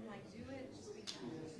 like, do it just because.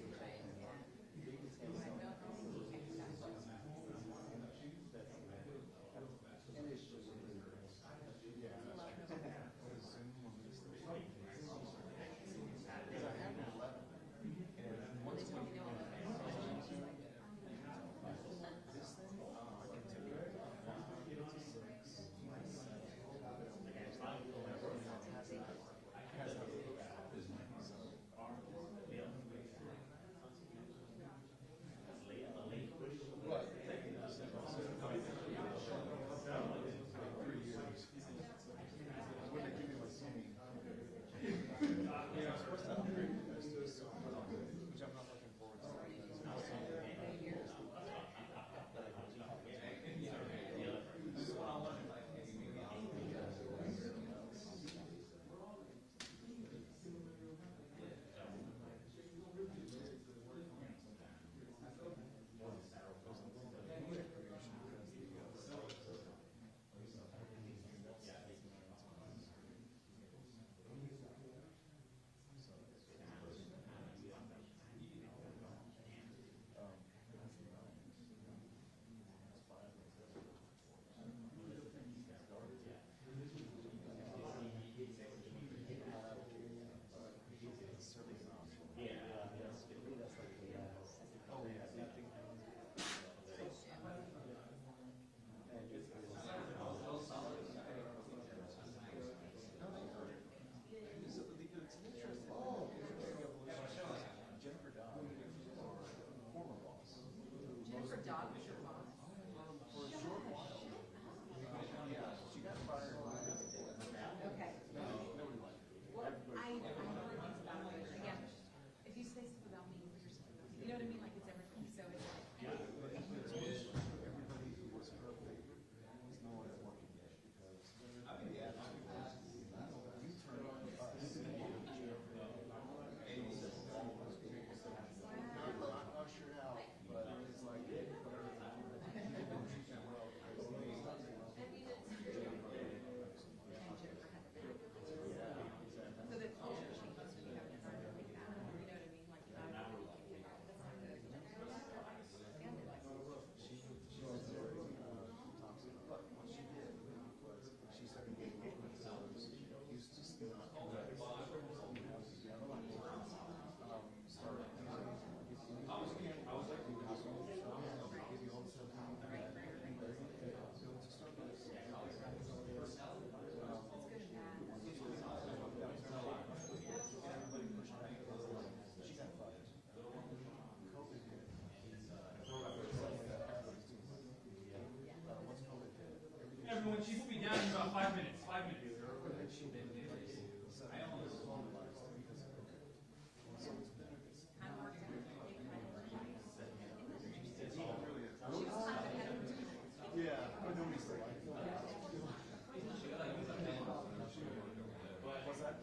Jennifer Dodd was your boss. Okay. Well, I know things about it. Again, if you say stuff about me, you're stuff about me. You know what I mean? Like it's everything. So it's like. Everybody who was perfect was no one working yet because you turn on us. Not ushered out, but it's like whatever. So the culture changes when you have to learn to make that. You know what I mean? Like that's not good. She was very toxic, but what she did was she started getting used to steal Everyone, Chief will be down in about 5 minutes. 5 minutes. Yeah, but nobody's like what's that?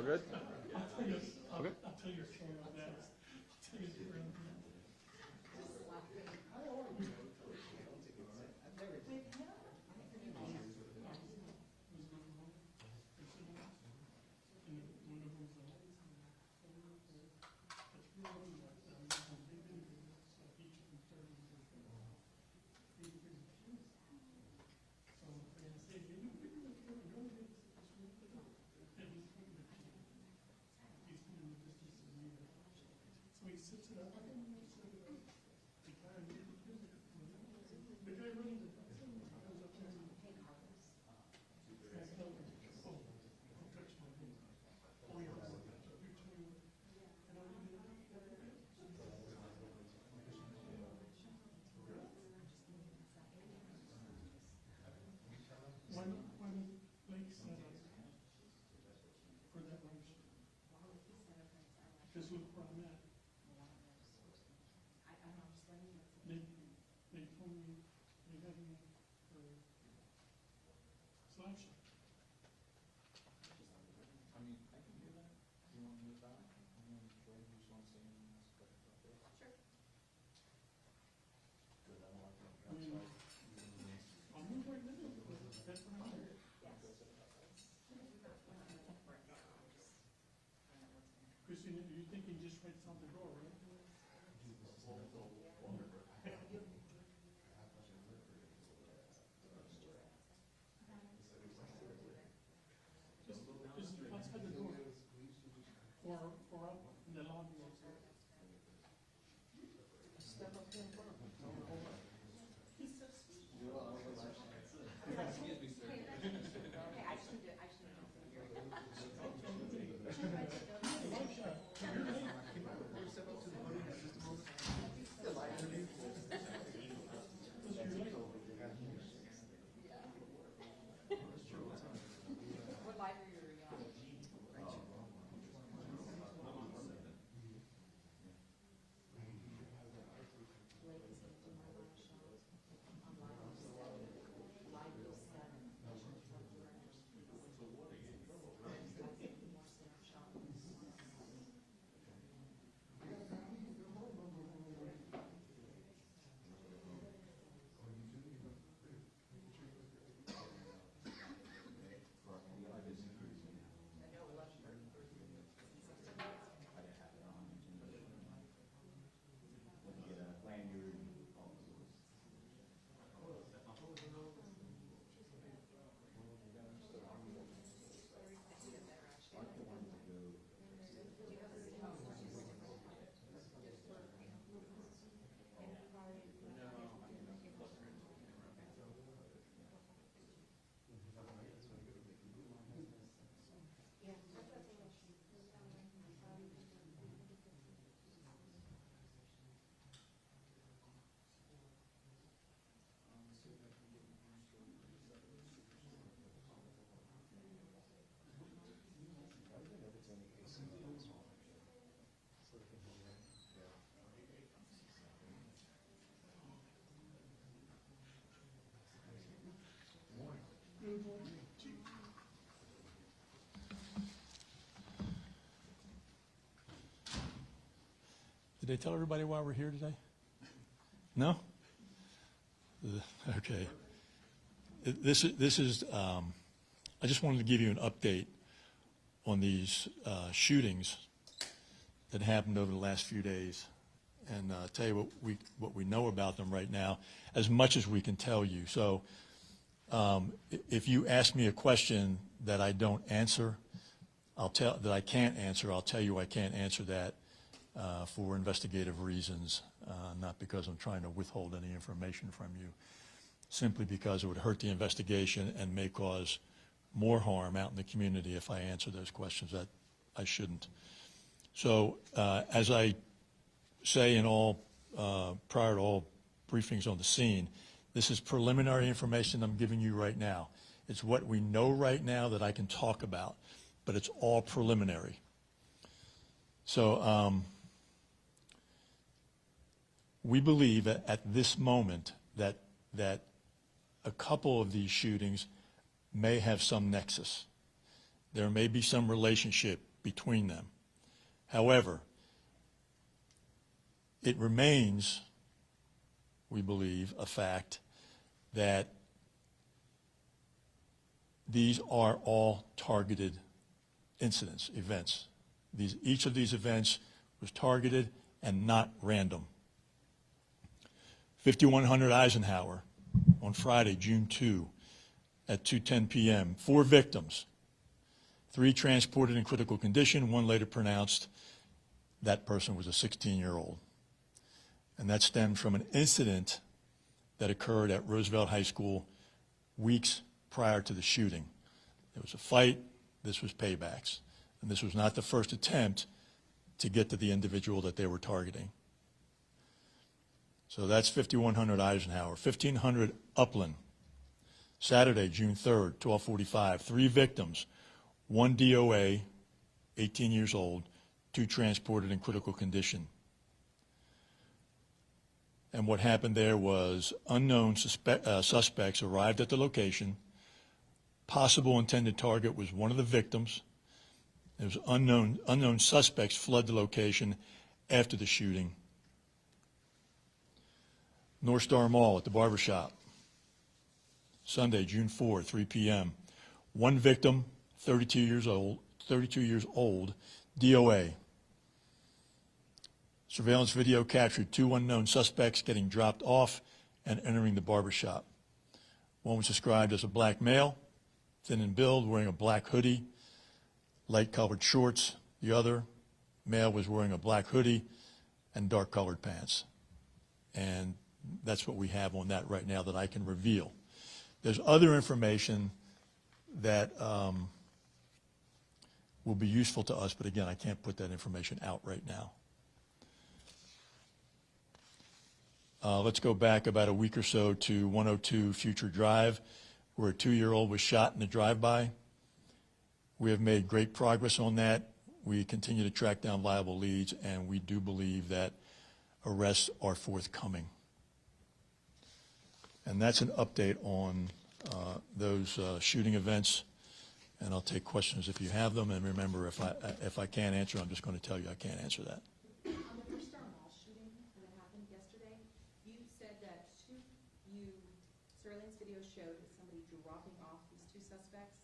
good? Okay. I'll tell you a story about that. I'll tell you a story about that. So he sits it up. The guy running the comes up there and Why did Blake set up for that lunch? Because look where I'm at. They told me they had me for slap shot. I mean, I can do that. You want to move out? I mean, Jordan just wants to say anything else, but okay. Sure. Good, I don't like that. I mean, I'll move right now. That's what I'm here. Christine, you think he just writes on the door, right? Just outside the door. Or out in the lobby also. Step up there in front of him. Tell him to hold on. He says, Okay, I just need to, Step up to the podium for just a moment. The live interview. What library are you on? Did they tell everybody why we're here today? No? Okay. This is I just wanted to give you an update on these shootings that happened over the last few days and tell you what we know about them right now, as much as we can tell you. So if you ask me a question that I don't answer, I'll tell you I can't answer that for investigative reasons, not because I'm trying to withhold any information from you, simply because it would hurt the investigation and may cause more harm out in the community if I answer those questions that I shouldn't. So as I say in all, prior to all briefings on the scene, this is preliminary information I'm giving you right now. It's what we know right now that I can talk about, but it's all preliminary. So we believe at this moment that a couple of these shootings may have some nexus. There may be some relationship between them. However, it remains, we believe, a fact that these are all targeted incidents, events. Each of these events was targeted and not random. 5100 Eisenhower on Friday, June 2, at 2:10 p.m. 4 victims, 3 transported in critical condition, 1 later pronounced that person was a 16-year-old. And that stemmed from an incident that occurred at Roosevelt High School weeks prior to the shooting. There was a fight. This was paybacks. And this was not the first attempt to get to the individual that they were targeting. So that's 5100 Eisenhower. 1500 Upland, Saturday, June 3rd, 12:45. 3 victims, 1 DOA, 18 years old, 2 transported in critical condition. And what happened there was unknown suspects arrived at the location. Possible intended target was one of the victims. There was unknown suspects fled the location after the shooting. North Star Mall at the barbershop, Sunday, June 4, 3 p.m. 1 victim, 32 years old, DOA. Surveillance video captured 2 unknown suspects getting dropped off and entering the barbershop. One was described as a black male, thin in build, wearing a black hoodie, light-colored shorts. The other male was wearing a black hoodie and dark-colored pants. And that's what we have on that right now that I can reveal. There's other information that will be useful to us, but again, I can't put that information out right now. Let's go back about a week or so to 102 Future Drive, where a 2-year-old was shot in a drive-by. We have made great progress on that. We continue to track down viable leads, and we do believe that arrests are forthcoming. And that's an update on those shooting events. And I'll take questions if you have them. And remember, if I can't answer, I'm just going to tell you I can't answer that. On the First Star Mall shooting that happened yesterday, you said that surveillance video showed somebody dropping off these 2 suspects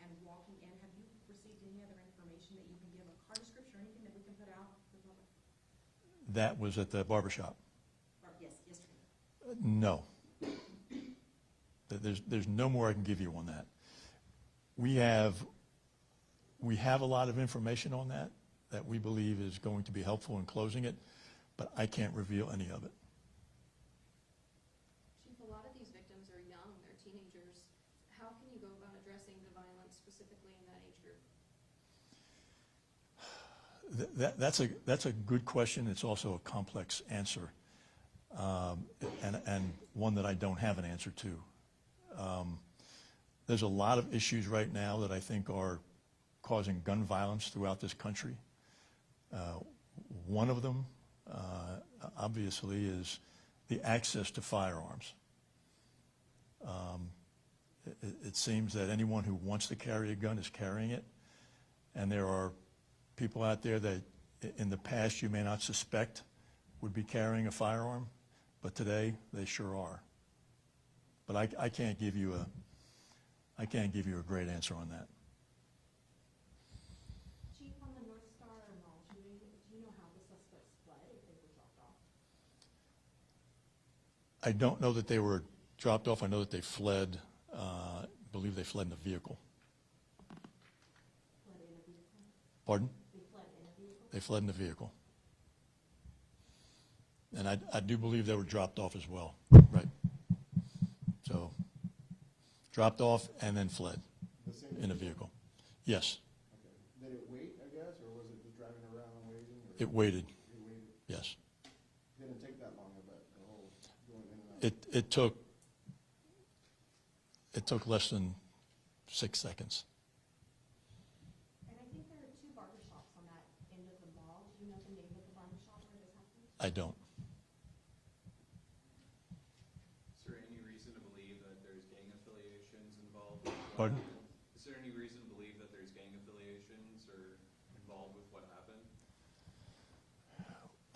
and walking in. Have you received any other information that you can give, a car description or anything that we can put out for the public? That was at the barbershop. Yes, yesterday. No. There's no more I can give you on that. We have a lot of information on that we believe is going to be helpful in closing it, but I can't reveal any of it. Chief, a lot of these victims are young, they're teenagers. How can you go about addressing the violence specifically in that age group? That's a good question. It's also a complex answer, and one that I don't have an answer to. There's a lot of issues right now that I think are causing gun violence throughout this country. One of them, obviously, is the access to firearms. It seems that anyone who wants to carry a gun is carrying it, and there are people out there that in the past you may not suspect would be carrying a firearm, but today they sure are. But I can't give you a great answer on that. Chief, on the North Star Mall shooting, do you know how the suspects fled if they were dropped off? I don't know that they were dropped off. I know that they fled. I believe they fled in a vehicle. Fled in a vehicle? Pardon? They fled in a vehicle? They fled in a vehicle. And I do believe they were dropped off as well. Right. So dropped off and then fled in a vehicle. Yes. Okay. Did it wait, I guess, or was it just driving around and waiting? Or It waited. It waited? Yes. Didn't take that long, I bet, the whole going in and out. It took less than 6 seconds. And I think there are 2 barbershops on that end of the mall. Do you know the name of the barbershop where this happened? I don't. Is there any reason to believe that there's gang affiliations involved? Pardon? Is there any reason to believe that there's gang affiliations or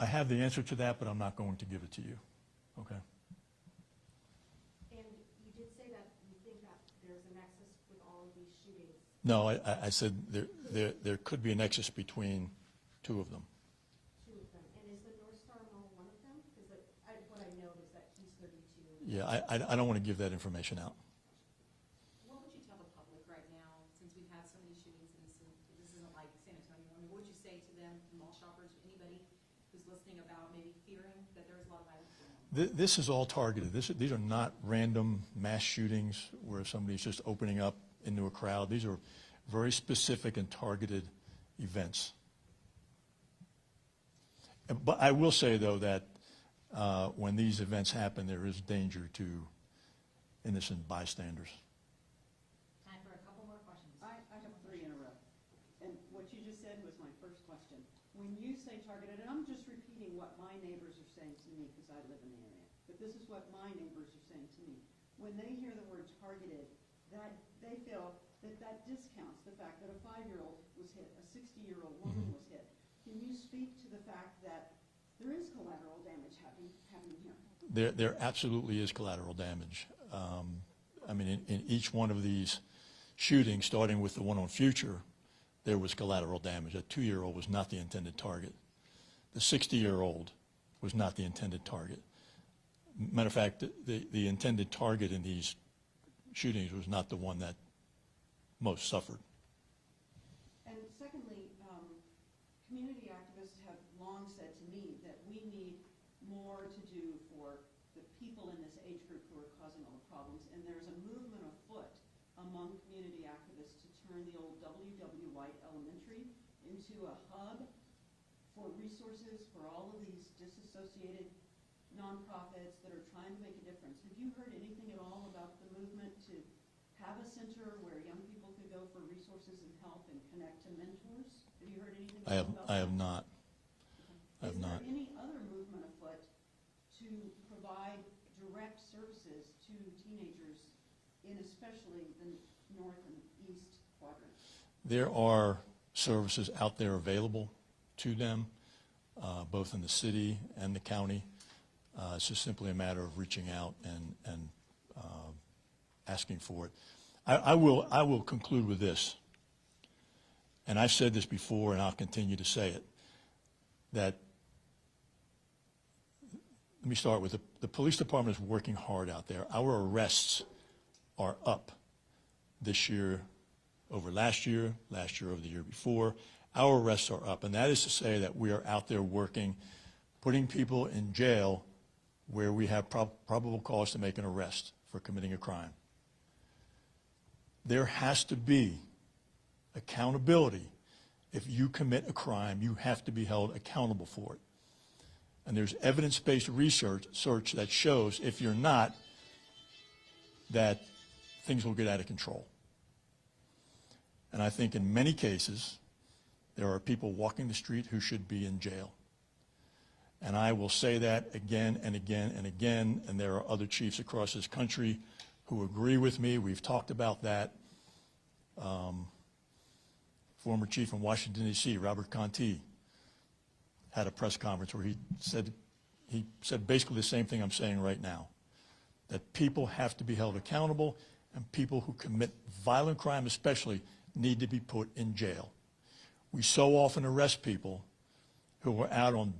I have the answer to that, but I'm not going to give it to you, okay? And you did say that you think that there's a nexus with all of these shootings. No, I said there could be a nexus between two of them. Two of them. And is the North Star Mall one of them? Because what I know is that he's 32. Yeah, I don't want to give that information out. What would you tell the public right now, since we've had so many shootings and this isn't like San Antonio? I mean, what would you say to them, mall shoppers, anybody who's listening about maybe fearing that there's a lot of violence going on? This is all targeted. These are not random mass shootings where somebody's just opening up into a crowd. These are very specific and targeted events. But I will say, though, that when these events happen, there is danger to innocent bystanders. Time for a couple more questions. I have three in a row. And what you just said was my first question. When you say targeted, and I'm just repeating what my neighbors are saying to me because I live in the area, but this is what my neighbors are saying to me. When they hear the word targeted, that they feel that discounts the fact that a 5-year-old was hit, a 60-year-old woman was hit. Can you speak to the fact that there is collateral damage happening here? There absolutely is collateral damage. I mean, in each one of these shootings, starting with the one on Future, there was collateral damage. A 2-year-old was not the intended target. The 60-year-old was not the intended target. Matter of fact, the intended target in these shootings was not the one that most suffered. And secondly, community activists have long said to me that we need more to do for the people in this age group who are causing all the problems. And there's a movement afoot among community activists to turn the old W.W. White Elementary into a hub for resources for all of these disassociated nonprofits that are trying to make a difference. Have you heard anything at all about the movement to have a center where young people could go for resources and help and connect to mentors? Have you heard anything about that? I have not. I have not. Is there any other movement afoot to provide direct services to teenagers in especially the north and east quadrants? There are services out there available to them, both in the city and the county. It's just simply a matter of reaching out and asking for it. I will conclude with this, and I've said this before and I'll continue to say it, that let me start with the police department is working hard out there. Our arrests are up this year over last year over the year before. Our arrests are up, and that is to say that we are out there working, putting people in jail where we have probable cause to make an arrest for committing a crime. There has to be accountability. If you commit a crime, you have to be held accountable for it. And there's evidence-based research that shows if you're not, that things will get out of control. And I think in many cases, there are people walking the street who should be in jail. And I will say that again and again and again, and there are other chiefs across this country who agree with me. We've talked about that. Former chief in Washington, D.C., Robert Conti, had a press conference where he said basically the same thing I'm saying right now, that people have to be held accountable, and people who commit violent crime especially need to be put in jail. We so often arrest people who are out on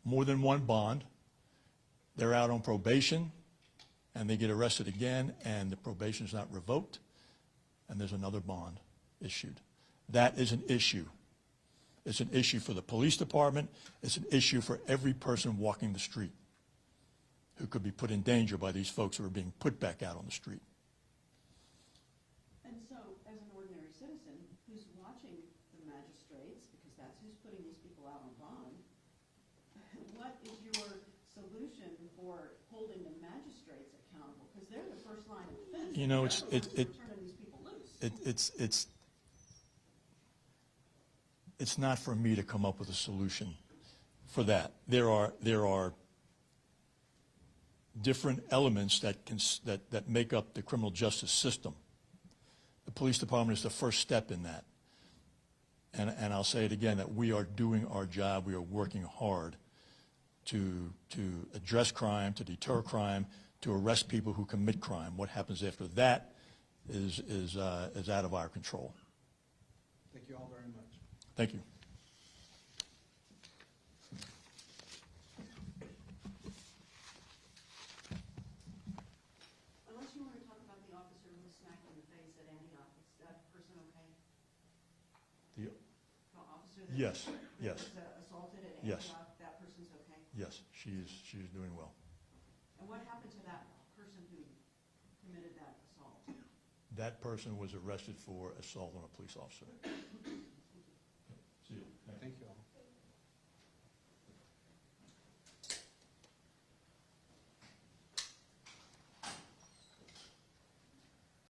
more than one bond. They're out on probation, and they get arrested again, and the probation is not revoked, and there's another bond issued. That is an issue. It's an issue for the police department. It's an issue for every person walking the street who could be put in danger by these folks who are being put back out on the street. And so, as an ordinary citizen who's watching the magistrates, because that's who's putting these people out on bond, what is your solution for holding the magistrates accountable? Because they're the first line of defense. You know, They're turning these people loose. It's not for me to come up with a solution for that. There are different elements that make up the criminal justice system. The police department is the first step in that. And I'll say it again, that we are doing our job. We are working hard to address crime, to deter crime, to arrest people who commit crime. What happens after that is out of our control. Thank you all very much. Thank you. Unless you want to talk about the officer who was smacked in the face at Antioch, is that person okay? The- The officer that Yes, yes, was assaulted at Yes. Antioch, that person's okay? yes, she's doing well. And what happened to that person who committed that assault? That person was arrested for assault on a police officer.